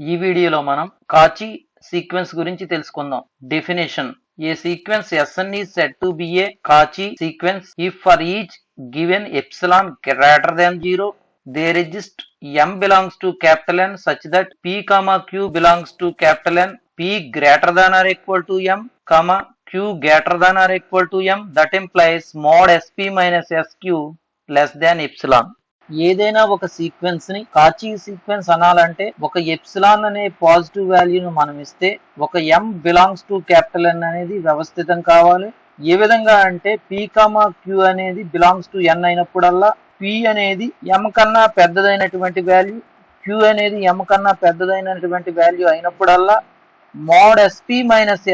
ఈ వీడియోలో మనం కాచి సీక్వెన్స్ గురించి తెలుసుకుందాం. Definition: A sequence Sn is said to be a Cauchy sequence if for each given epsilon greater than 0 there exists m belongs to capital N such that p comma q belongs to capital N, p greater than or equal to m comma q greater than or equal to m, that implies mod sp minus sq less than epsilon. ఏదైనా ఒక sequence ని కాచి sequence అనాలంటే ఒక epsilon అనే positive వాల్యూను మనం ఇస్తే ఒక m belongs to capital N అనేది వ్యవస్థితం కావాలి. ఏ విధంగా అంటే p కామా q అనేది బిలాంగ్స్ టు n అయినప్పుడల్లా p అనేది m కన్నా పెద్దదైనటువంటి వాల్యూ, q అనేది m కన్నా పెద్దదైనటువంటి వాల్యూ అయినప్పుడల్లా mod sp minus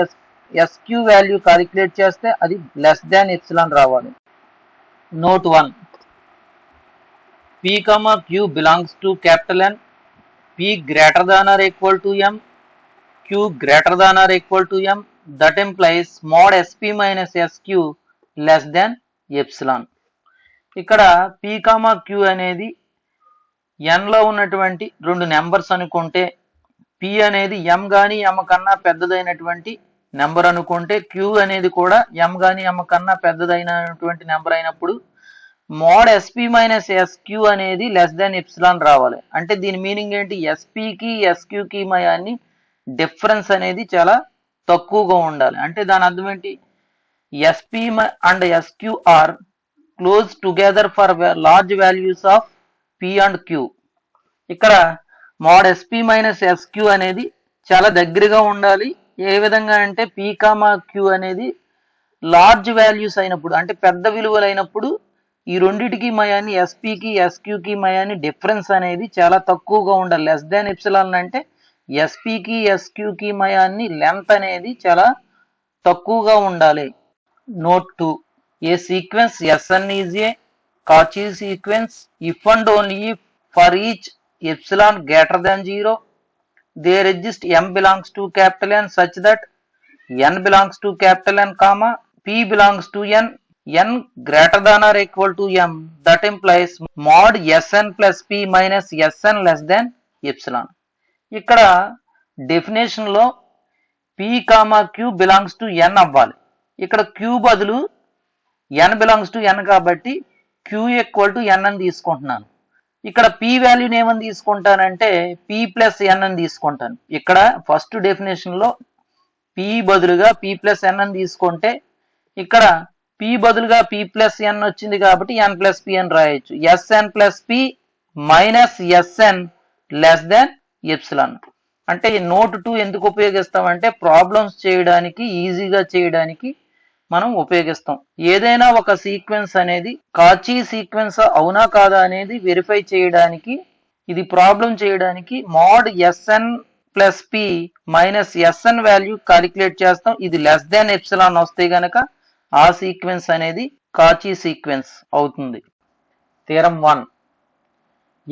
sq value calculate చేస్తే అది లెస్ దాన్ ఎప్సిలాన్ రావాలి. Note 1: p comma q belongs to capital N, p greater than or equal to m, q greater than or equal to m, that implies mod sp minus sq less than epsilon. ఇక్కడ p comma q అనేది n లో ఉన్నటువంటి రెండు numbers అనుకుంటే, p అనేది m గాని m కన్నా పెద్దదైనటువంటి number అనుకుంటే, q అనేది కూడా m గాని m కన్నా పెద్దదైనటువంటి నెంబర్ అయినప్పుడు మోడ్ sp మైనస్ sq అనేది లెస్ దాన్ ఎప్సిలాన్ రావాలి. అంటే దీని మీనింగ్ ఏంటి? sp-కి sq-కి మయాన్ని డిఫరెన్స్ అనేది చాలా తక్కువగా ఉండాలి. అంటే దాని అర్థం ఏంటి? sp and sq are close together for large values of p and q. ఇక్కడ మోడ్ sp మైనస్ sq అనేది చాలా దగ్గరగా ఉండాలి. ఏ విధంగా అంటే p కామా q అనేది లార్జ్ వాల్యూస్ అయినప్పుడు, అంటే పెద్ద విలువలు అయినప్పుడు ఈ రెండిటికి మయాన్ని sp-కి sq-కి మయాన్ని డిఫరెన్స్ అనేది చాలా తక్కువగా ఉండాలి. లెస్ దాన్ ఎప్సిలాన్ అంటే sp-కి sq-కి మయాన్ని లెంత్ అనేది చాలా తక్కువగా ఉండాలి. Note 2: A sequence Sn is a Cauchy sequence if and only if for each epsilon greater than 0 there exists m belongs to capital N such that n belongs to capital N comma p belongs to n greater than or equal to m, that implies mod Sn plus p minus Sn less than epsilon. ఇక్కడ definition లో p comma q belongs to n అవ్వాలి. ఇక్కడ q బదులు n belongs to n కాబట్టి q equal to n అని తీసుకుంటున్నాను. ఇక్కడ p వాల్యూని ఏమని తీసుకుంటానంటే p ప్లస్ n అని తీసుకుంటాను. ఇక్కడ ఫస్ట్ డెఫినేషన్ లో p బదులుగా p ప్లస్ n అని తీసుకుంటే ఇక్కడ p బదులుగా p ప్లస్ n వచ్చింది కాబట్టి n ప్లస్ p అని రాయొచ్చు. Sn plus p minus Sn less than epsilon. అంటే ఈ నోట్ 2 ఎందుకు ఉపయోగిస్తామంటే ప్రాబ్లమ్స్ చేయడానికి, ఈజీగా చేయడానికి మనం ఉపయోగిస్తాం. ఏదైనా ఒక సీక్వెన్స్ అనేది కాచి సీక్వెన్స్ అవునా కాదా అనేది వెరిఫై చేయడానికి, ఇది ప్రాబ్లం చేయడానికి mode Sn plus p minus Sn value calculate చేస్తాం. ఇది లెస్ దాన్ ఎప్సిలాన్ వస్తే గనక ఆ సీక్వెన్స్ అనేది కాచి సీక్వెన్స్ అవుతుంది. Theorem 1: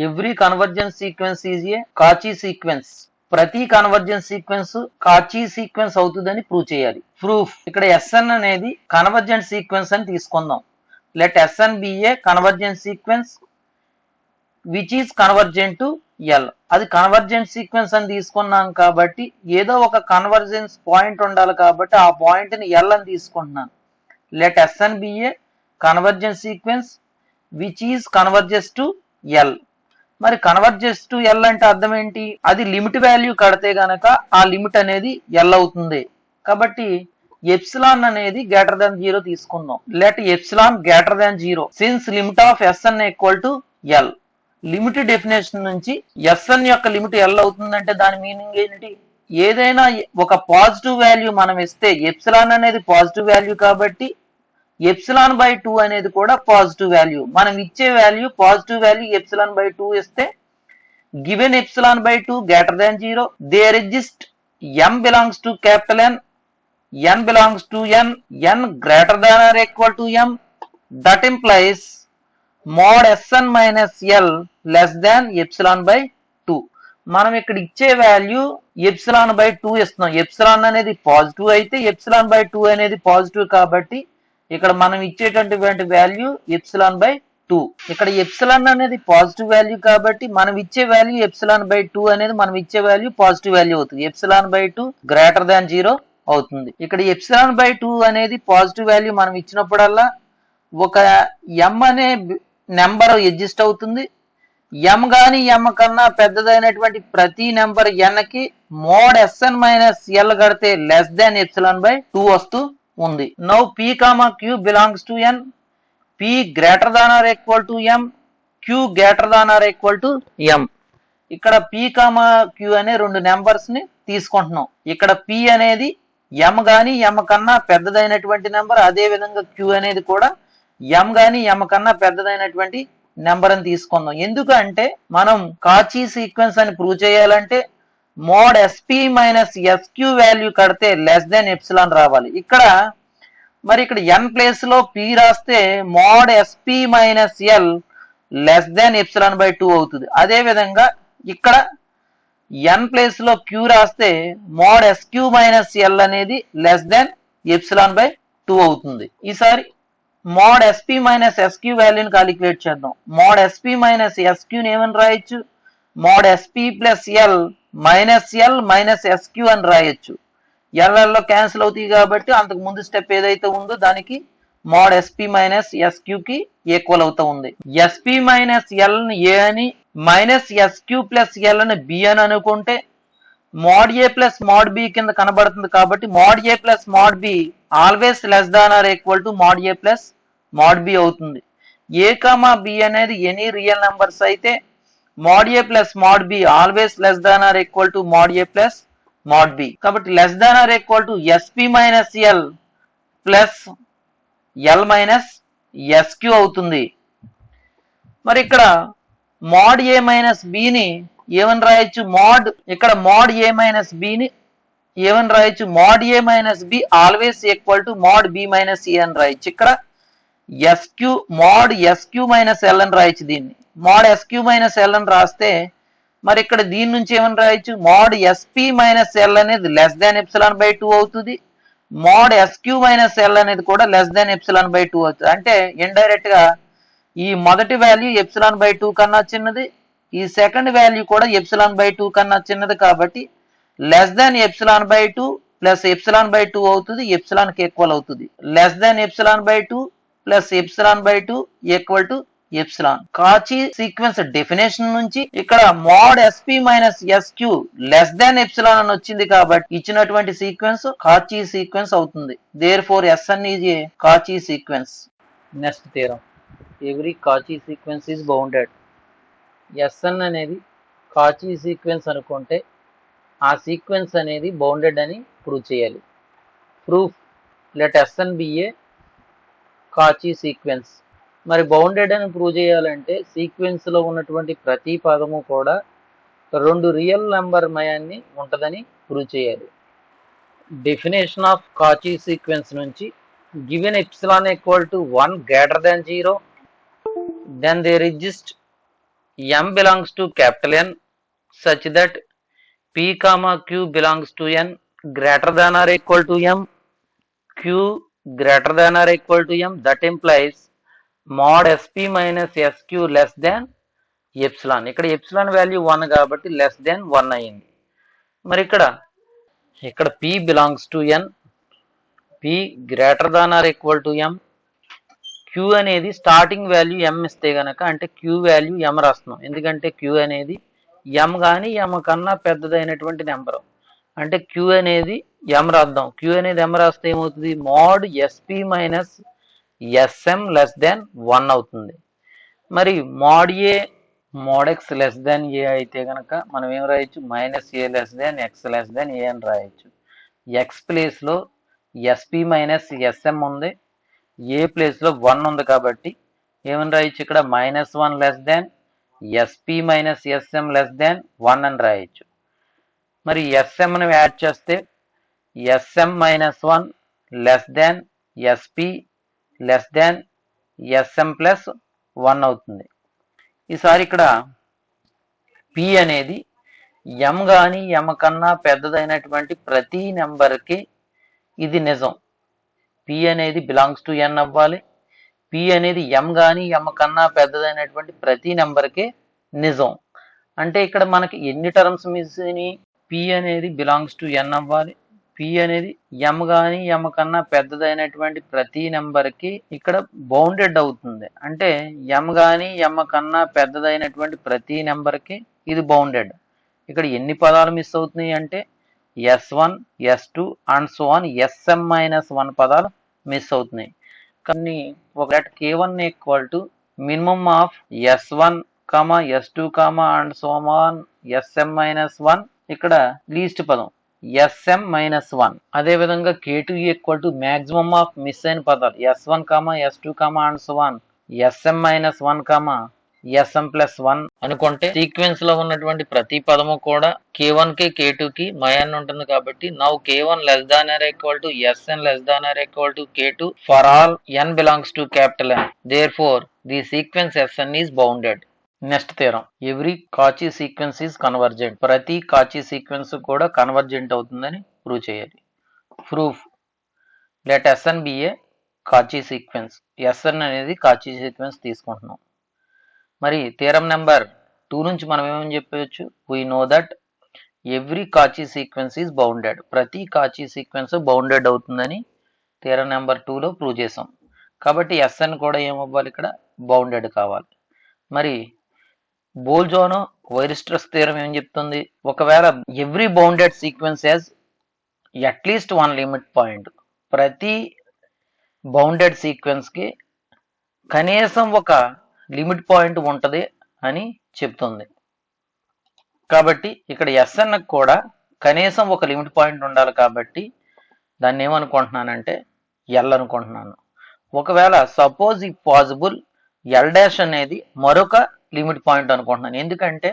every convergence sequence is a Cauchy sequence. ప్రతి కన్వర్జెన్స్ సీక్వెన్స్ కాచి సీక్వెన్స్ అవుతుందని ప్రూవ్ చేయాలి. ప్రూఫ్: ఇక్కడ Sn అనేది కన్వర్జెంట్ సీక్వెన్స్ అని తీసుకుందాం. Let Sn be a convergent sequence which is convergent to L. అది కన్వర్జెంట్ సీక్వెన్స్ అని తీసుకున్నాం కాబట్టి ఏదో ఒక కన్వర్జెన్స్ పాయింట్ ఉండాలి కాబట్టి ఆ పాయింట్ ని L అని తీసుకుంటున్నాను. Let Sn be a convergent sequence which is converges to L. మరి కన్వర్జెస్ టు L అంటే అర్థం ఏంటి? అది లిమిట్ వాల్యూ కడితే గనక ఆ లిమిట్ అనేది L అవుతుంది. కాబట్టి ఎప్సిలాన్ అనేది గ్రేటర్ దాన్ 0 తీసుకుందాం. Let epsilon greater than 0 since limit of Sn equal to L. Limit definition నుంచి Sn యొక్క లిమిట్ L అవుతుందంటే దాని మీనింగ్ ఏంటి? ఏదైనా ఒక పాజిటివ్ వాల్యూ మనం ఇస్తే, ఎప్సిలాన్ అనేది పాజిటివ్ వాల్యూ కాబట్టి ఎప్సిలాన్ బై 2 అనేది కూడా పాజిటివ్ వాల్యూ. మనం ఇచ్చే value positive value epsilon by 2 ఇస్తే given epsilon by 2 greater than 0 there exist m belongs to capital N, n belongs to n greater than or equal to m, that implies mod Sn minus L less than epsilon by 2. మనం ఇక్కడ ఇచ్చే value epsilon by 2 ఇస్తున్నాం. Epsilon అనేది positive అయితే epsilon by 2 అనేది positive కాబట్టి ఇక్కడ మనం ఇచ్చేటటువంటి వాల్యూ ఎప్సిలాన్ బై 2. ఇక్కడ ఎప్సిలాన్ అనేది పాజిటివ్ వాల్యూ కాబట్టి మనం ఇచ్చే వాల్యూ ఎప్సిలాన్ బై 2 అనేది మనం ఇచ్చే వాల్యూ పాజిటివ్ వాల్యూ అవుతుంది. ఎప్సిలాన్ బై 2 గ్రేటర్ దాన్ 0 అవుతుంది. ఇక్కడ ఎప్సిలాన్ బై 2 అనేది పాజిటివ్ వాల్యూ మనం ఇచ్చినప్పుడల్లా ఒక m అనే నెంబర్ ఎగ్జిస్ట్ అవుతుంది. m గాని m కన్నా పెద్దదైనటువంటి ప్రతి నెంబర్ n కి మోడ్ Sn మైనస్ l కడితే లెస్ దాన్ ఎప్సిలాన్ బై 2 వస్తూ ఉంది. Now p comma q belongs to n, p greater than or equal to m, q greater than or equal to m. ఇక్కడ p comma q అనే రెండు numbers ని తీసుకుంటున్నాం. ఇక్కడ p అనేది m గాని m కన్నా పెద్దదైనటువంటి నెంబర్, అదే విధంగా q అనేది కూడా m గాని m కన్నా పెద్దదైనటువంటి నెంబర్ అని తీసుకుందాం. ఎందుకంటే మనం కాచి సీక్వెన్స్ అని ప్రూవ్ చేయాలంటే mode sp minus sq value కడితే లెస్ దాన్ ఎప్సిలాన్ రావాలి. ఇక్కడ n ప్లేస్ లో p రాస్తే mode sp minus l less than epsilon by 2 అవుతుంది. అదే విధంగా ఇక్కడ n ప్లేస్ లో q రాస్తే మోడ్ sq మైనస్ l అనేది లెస్ దాన్ ఎప్సిలాన్ బై 2 అవుతుంది. ఈసారి మోడ్ sp మైనస్ sq వాల్యూని కాలిక్యులేట్ చేద్దాం. మోడ్ sp మైనస్ sq ని ఏమని రాయొచ్చు? Mode sp plus l minus sq అని రాయొచ్చు. ఎల్ఎల్లో క్యాన్సిల్ అవుతాయి కాబట్టి అంతకు ముందు స్టెప్ ఏదైతే ఉందో దానికి మోడ్ sp మైనస్ sq కి ఈక్వల్ అవుతా ఉంది. sp మైనస్ l ని a అని మైనస్ sq ప్లస్ l ని b అని అనుకుంటే mode a plus mode b కింద కనబడుతుంది కాబట్టి mode a plus mode b always less than or equal to mode a plus mode b అవుతుంది. a కామా b అనేది ఎనీ రియల్ నెంబర్స్ అయితే mode a plus mode b always less than or equal to mode a plus mode b. కాబట్టి less than or equal to sp minus l plus l minus sq అవుతుంది. మరి ఇక్కడ mode a minus b ని ఏమని రాయొచ్చు? ఇక్కడ mode a minus b ని ఏమని రాయొచ్చు? Mode a minus b always equal to mode b minus a అని రాయొచ్చు. ఇక్కడ మోడ్ sq మైనస్ l అని రాయొచ్చు. దీన్ని మోడ్ sq మైనస్ l అని రాస్తే మరి ఇక్కడ దీని నుంచి ఏమని రాయొచ్చు? మోడ్ sp మైనస్ l అనేది లెస్ దాన్ ఎప్సిలాన్ బై 2 అవుతుంది. మోడ్ sq మైనస్ l అనేది కూడా లెస్ దాన్ ఎప్సిలాన్ బై 2 అవుతుంది. అంటే ఇండైరెక్ట్ గా ఈ మొదటి వాల్యూ ఎప్సిలాన్ బై 2 కన్నా చిన్నది, ఈ సెకండ్ వాల్యూ కూడా ఎప్సిలాన్ బై 2 కన్నా చిన్నది కాబట్టి less than epsilon by 2 plus epsilon by 2 అవుతుంది. ఎప్సిలాన్ కి ఈక్వల్ అవుతుంది. Less than epsilon by 2 plus epsilon by 2 equal to epsilon. కాచి సీక్వెన్స్ డెఫినేషన్ నుంచి ఇక్కడ mod sp minus sq less than epsilon అని వచ్చింది కాబట్టి ఇచ్చినటువంటి సీక్వెన్స్ కాచి సీక్వెన్స్ అవుతుంది. Therefore Sn is a Cauchy sequence. Next theorem, every కాచి sequence is bounded. Sn అనేది కాచి సీక్వెన్స్ అనుకుంటే ఆ సీక్వెన్స్ అనేది బౌండెడ్ అని ప్రూవ్ చేయాలి. Proof, let Sn be A Cauchy sequence. మరి బౌండెడ్ అని ప్రూవ్ చేయాలంటే సీక్వెన్స్ లో ఉన్నటువంటి ప్రతి పదము కూడా రెండు రియల్ నెంబర్ మయాన్ని ఉంటుందని ప్రూవ్ చేయాలి. డెఫినేషన్ ఆఫ్ కాచి సీక్వెన్స్ నుంచి given epsilon equal to 1 greater than 0 then there exist m belongs to capital N such that p comma q belongs to n greater than or equal to m, q greater than or equal to m. That implies mod sp minus sq less than epsilon. ఇక్కడ epsilon value 1 కాబట్టి less than 1 అయింది. మరి ఇక్కడ p belongs to n, p greater than or equal to m, q అనేది starting value m ఇస్తే గనక అంటే q value m రాస్తున్నాం. ఎందుకంటే q అనేది m కానీ m కన్నా పెద్దదైనటువంటి నెంబర్ అంటే q అనేది m రాద్దాం. q అనేది m రాస్తే ఏమవుతుంది? Mod sp minus sm less than 1 అవుతుంది. మరి mod A mod x less than A అయితే కనుక మనం ఏం రాయొచ్చు? Minus A less than X less than A అని రాయొచ్చు. ఎక్స్ ప్లేస్ లో sp మైనస్ sm ఉంది, ఏ ప్లేస్ లో 1 ఉంది కాబట్టి ఏమని రాయొచ్చు? ఇక్కడ minus 1 less than sp minus sm less than 1 అని రాయొచ్చు. మరి sm ని యాడ్ చేస్తే sm minus 1 less than sp less than sm plus 1 అవుతుంది. ఈసారి ఇక్కడ p అనేది m కానీ m కన్నా పెద్దదైనటువంటి ప్రతి నెంబర్కి ఇది నిజం. p అనేది బిలాంగ్స్ టు n అవ్వాలి. పి అనేది ఎం కానీ ఎం కన్నా పెద్దదైనటువంటి ప్రతి నెంబర్కి నిజం. అంటే ఇక్కడ మనకి ఎన్ని టర్మ్స్ మిస్ అయినాయి? పి అనేది బిలాంగ్స్ టు ఎన్ అవ్వాలి. పి అనేది ఎం కానీ ఎం కన్నా పెద్దదైనటువంటి ప్రతి నెంబర్కి ఇక్కడ బౌండెడ్ అవుతుంది. అంటే ఎం కానీ ఎం కన్నా పెద్దదైనటువంటి ప్రతి నెంబర్కి ఇది బౌండెడ్. ఇక్కడ ఎన్ని పదాలు మిస్ అవుతున్నాయి అంటే S1, S2 and so on Sm-1 పదాలు మిస్ అవుతున్నాయి. కానీ ఒక K1 equal to minimum of S1, S2, and so on Sm-1 ఇక్కడ లీస్ట్ పదం Sm-1. అదేవిధంగా K2 equal to maximum of miss అయిన పదాలు S1, S2, and so on Sm-1, Sm+1 అనుకుంటే సీక్వెన్స్ లో ఉన్నటువంటి ప్రతి పదము కూడా K1 కి K2 కి మయాన్ ఉంటుంది కాబట్టి now K1 less than or equal to Sn less than or equal to K2 for all n belongs to capital N. Therefore the sequence Sn is bounded. Next theorem, every Cauchy sequence is convergent. ప్రతి కాచీ sequence కూడా convergent అవుతుందని prove చేయాలి. Proof, let Sn be A Cauchy sequence. Sn అనేది కాచీ sequence తీసుకుంటున్నాం. మరి theorem number 2 నుంచి మనం ఏమని చెప్పవచ్చు? We know that every Cauchy sequence is bounded. ప్రతి కాచీ సీక్వెన్స్ బౌండెడ్ అవుతుందని థీరం నెంబర్ 2లో ప్రూవ్ చేసాం. కాబట్టి Sn కూడా ఏమవ్వాలి? ఇక్కడ బౌండెడ్ కావాలి. మరి బోల్జానో వైరిస్ట్రస్ థీరం ఏం చెప్తుంది? ఒకవేళ every bounded sequence has at least one limit point. ప్రతి బౌండెడ్ సీక్వెన్స్ కి కనీసం ఒక లిమిట్ పాయింట్ ఉంటుంది అని చెప్తుంది. కాబట్టి ఇక్కడ Sn కూడా కనీసం ఒక లిమిట్ పాయింట్ ఉండాలి కాబట్టి దాన్ని ఏమనుకుంటున్నానంటే L అనుకుంటున్నాను. ఒకవేళ సపోజ్ ఇఫ్ పాసిబుల్ L' అనేది మరొక లిమిట్ పాయింట్ అనుకుంటున్నాను. ఎందుకంటే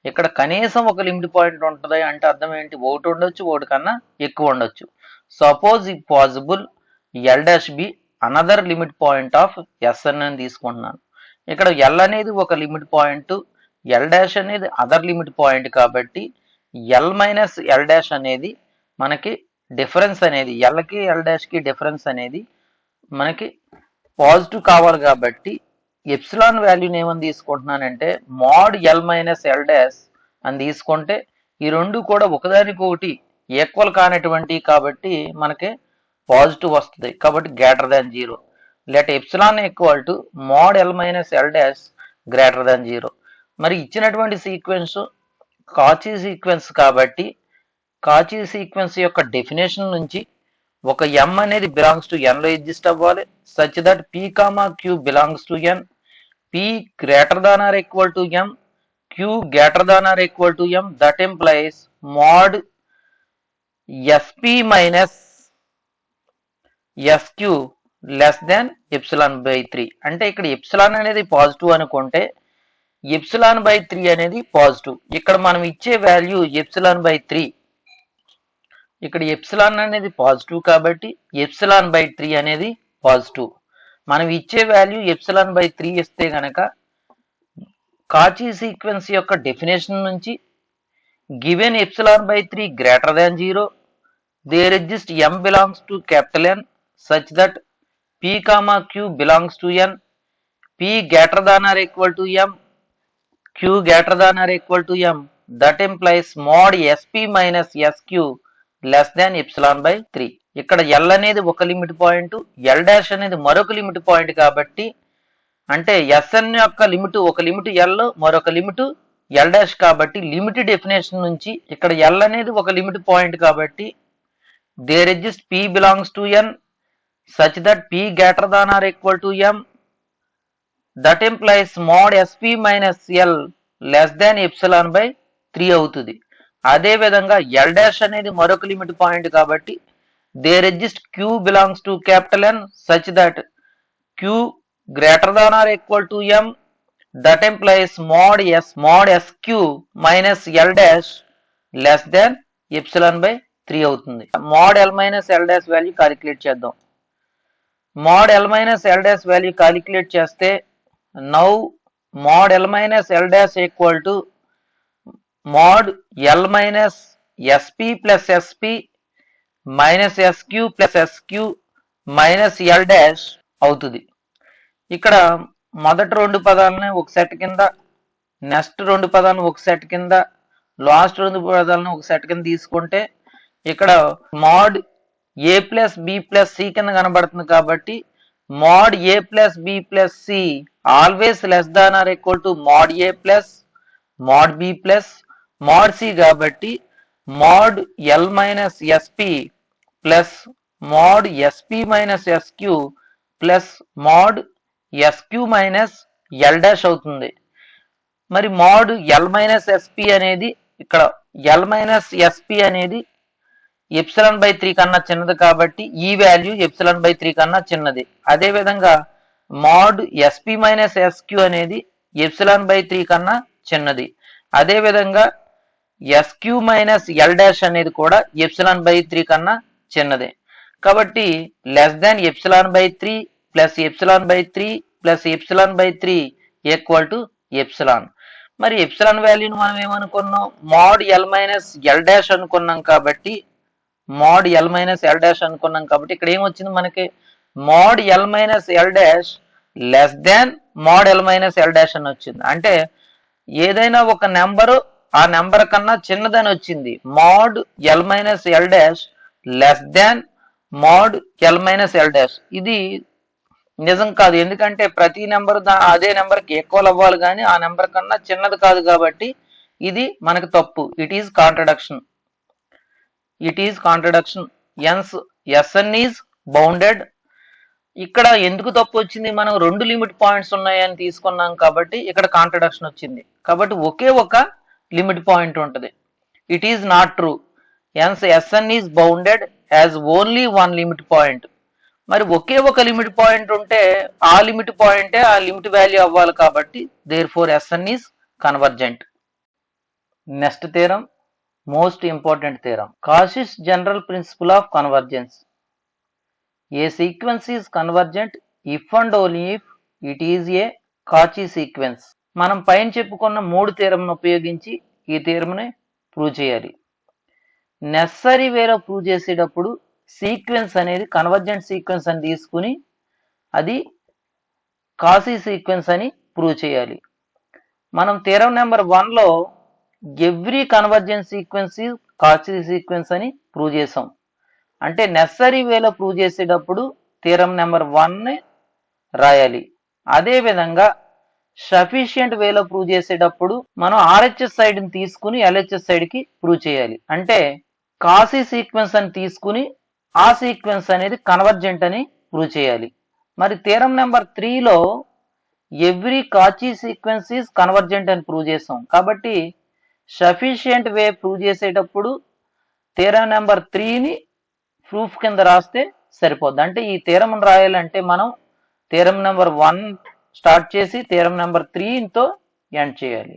ఇక్కడ కనీసం ఒక లిమిట్ పాయింట్ ఉంటుంది అంటే అర్థం ఏంటి? ఒకటి ఉండొచ్చు, ఒకటి కన్నా ఎక్కువ ఉండొచ్చు. Suppose if possible L' be another limit point of Sn అని తీసుకుంటున్నాను. ఇక్కడ L అనేది ఒక లిమిట్ పాయింట్, L' అనేది అదర్ లిమిట్ పాయింట్ కాబట్టి L మైనస్ L' అనేది మనకి డిఫరెన్స్ అనేది Lకి L' డిఫరెన్స్ అనేది మనకి పాజిటివ్ కావాలి కాబట్టి ఎప్సిలాన్ వాల్యూని ఏమని తీసుకుంటున్నానంటే మోడ్ L మైనస్ L' అని తీసుకుంటే ఈ రెండు కూడా ఒకదానికొకటి ఈక్వల్ కానటువంటి కాబట్టి మనకి పాజిటివ్ వస్తుంది. కాబట్టి greater than 0. Let epsilon equal to mode L minus L' greater than 0. మరి ఇచ్చినటువంటి సీక్వెన్స్ కాచీ సీక్వెన్స్ కాబట్టి కాచీ సీక్వెన్స్ యొక్క డెఫినేషన్ నుంచి ఒక M అనేది బిలాంగ్స్ టు N లో ఎగ్జిస్ట్ అవ్వాలి such that P, Q belongs to N, P greater than or equal to M, Q greater than or equal to M. That implies mod SP minus SQ less than ε/3. అంటే ఇక్కడ epsilon అనేది positive అనుకుంటే ε/3 అనేది positive. ఇక్కడ మనం ఇచ్చే value ε/3. ఇక్కడ epsilon అనేది పాజిటివ్ కాబట్టి ε/3 అనేది పాజిటివ్. మనం ఇచ్చే వాల్యూ ε/3 ఇస్తే గనక కాచీ సీక్వెన్స్ యొక్క డెఫినేషన్ నుంచి given ε/3 greater than 0 there exist M belongs to capital N such that P, Q belongs to N, P greater than or equal to M, Q greater than or equal to M. That implies mod SP minus SQ less than ε/3. ఇక్కడ L అనేది ఒక limit point, L' అనేది మరొక limit point కాబట్టి అంటే Sn యొక్క limit ఒక limit L మరొక లిమిట్ L' కాబట్టి లిమిట్ డెఫినేషన్ నుంచి ఇక్కడ L అనేది ఒక లిమిట్ పాయింట్ కాబట్టి there exist P belongs to N such that P greater than or equal to M. That implies mod SP minus L less than ε/3 అవుతుంది. అదే విధంగా L' అనేది మరొక లిమిట్ పాయింట్ కాబట్టి there exist Q belongs to capital N such that Q greater than or equal to M. That implies mod SQ minus L' less than ε/3 అవుతుంది. mod L minus L' value calculate చేద్దాం. mod L minus L' value calculate చేస్తే now mod L minus L' equal to mod L minus SP plus SP minus SQ plus SQ minus L' అవుతుంది. ఇక్కడ మొదటి రెండు పదాలని ఒక set కింద, next రెండు పదాలను ఒక సెట్ కింద, లాస్ట్ రెండు పదాలను ఒక సెట్ కింద తీసుకుంటే ఇక్కడ mod A plus B plus C కింద కనబడుతుంది కాబట్టి mod A plus B plus C always less than or equal to mod A plus mod B plus mod C కాబట్టి mod L minus SP plus mod SP minus SQ plus mod SQ minus L dash అవుతుంది. మరి mod L minus SP అనేది ఇక్కడ L minus SP అనేది epsilon by 3 కన్నా చిన్నది కాబట్టి ఈ వాల్యూ ఎప్సిలాన్ బై 3 కన్నా చిన్నది. అదే విధంగా మోడ్ ఎస్పి మైనస్ ఎస్క్యూ అనేది ఎప్సిలాన్ బై 3 కన్నా చిన్నది. అదే విధంగా ఎస్క్యూ మైనస్ ఎల్ డాష్ అనేది కూడా ఎప్సిలాన్ బై 3 కన్నా చిన్నది. కాబట్టి less than epsilon by 3 plus epsilon by 3 plus epsilon by 3 equal to epsilon. మరి ఎప్సిలాన్ వాల్యూని మనం ఏమనుకున్నాం, mod L minus L dash అనుకున్నాం కాబట్టి mod L minus L dash అనుకున్నాం కాబట్టి ఇక్కడ ఏమొచ్చింది మనకి, mod L minus L dash less than mod L minus L dash అని వచ్చింది. అంటే ఏదైనా ఒక నెంబరు ఆ నెంబర్ కన్నా చిన్నదని వచ్చింది. Mode L minus L dash less than mod L minus L dash. ఇది నిజం కాదు, ఎందుకంటే ప్రతి నెంబర్ అదే నెంబర్కి ఈక్వల్ అవ్వాలి కానీ ఆ నెంబర్ కన్నా చిన్నది కాదు కాబట్టి ఇది మనకు తప్పు. It is contradiction. Sn is bounded. ఇక్కడ ఎందుకు తప్పు వచ్చింది, మనం రెండు లిమిట్ పాయింట్స్ ఉన్నాయని తీసుకున్నాం కాబట్టి ఇక్కడ కాంట్రడక్షన్ వచ్చింది. కాబట్టి ఒకే ఒక లిమిట్ పాయింట్ ఉంటుంది. It is not true. Sn is bounded as only one limit point. మరి ఒకే ఒక లిమిట్ పాయింట్ ఉంటే ఆ లిమిట్ పాయింటే ఆ లిమిట్ వాల్యూ అవ్వాలి కాబట్టి therefore Sn is convergent. Next theorem, most important theorem, Cauchy's general principle of convergence. A sequence is convergent if and only if it is a Cauchy sequence. మనం పైన చెప్పుకున్న మూడు థీరంను ఉపయోగించి ఈ థీరంని ప్రూవ్ చేయాలి. నెసరీ వేలో ప్రూవ్ చేసేటప్పుడు సీక్వెన్స్ అనేది కన్వర్జెంట్ సీక్వెన్స్ అని తీసుకుని అది కాసీ సీక్వెన్స్ అని ప్రూవ్ చేయాలి. మనం థీరం నెంబర్ 1లో every convergent sequence is Cauchy sequence అని ప్రూవ్ చేసాం. అంటే నెసరీ వేలో ప్రూవ్ చేసేటప్పుడు థీరం నెంబర్ 1ని రాయాలి. అదే విధంగా సఫిషియంట్ వేలో ప్రూవ్ చేసేటప్పుడు మనం ఆర్హెచ్ఎస్ సైడ్ని తీసుకుని ఎల్హెచ్ఎస్ సైడ్కి ప్రూవ్ చేయాలి. అంటే కాసీ సీక్వెన్స్ అని తీసుకుని ఆ సీక్వెన్స్ అనేది కన్వర్జెంట్ అని ప్రూవ్ చేయాలి. మరి థీరం నెంబర్ 3లో every Cauchy sequence is convergent అని ప్రూవ్ చేసాం కాబట్టి సఫిషియంట్ వే ప్రూవ్ చేసేటప్పుడు థీరం నెంబర్ 3ని ప్రూఫ్ కింద రాస్తే సరిపోద్ది. అంటే ఈ థీరం రాయాలంటే మనం థీరం నెంబర్ 1 స్టార్ట్ చేసి థీరం నెంబర్ 3తో ఎండ్ చేయాలి.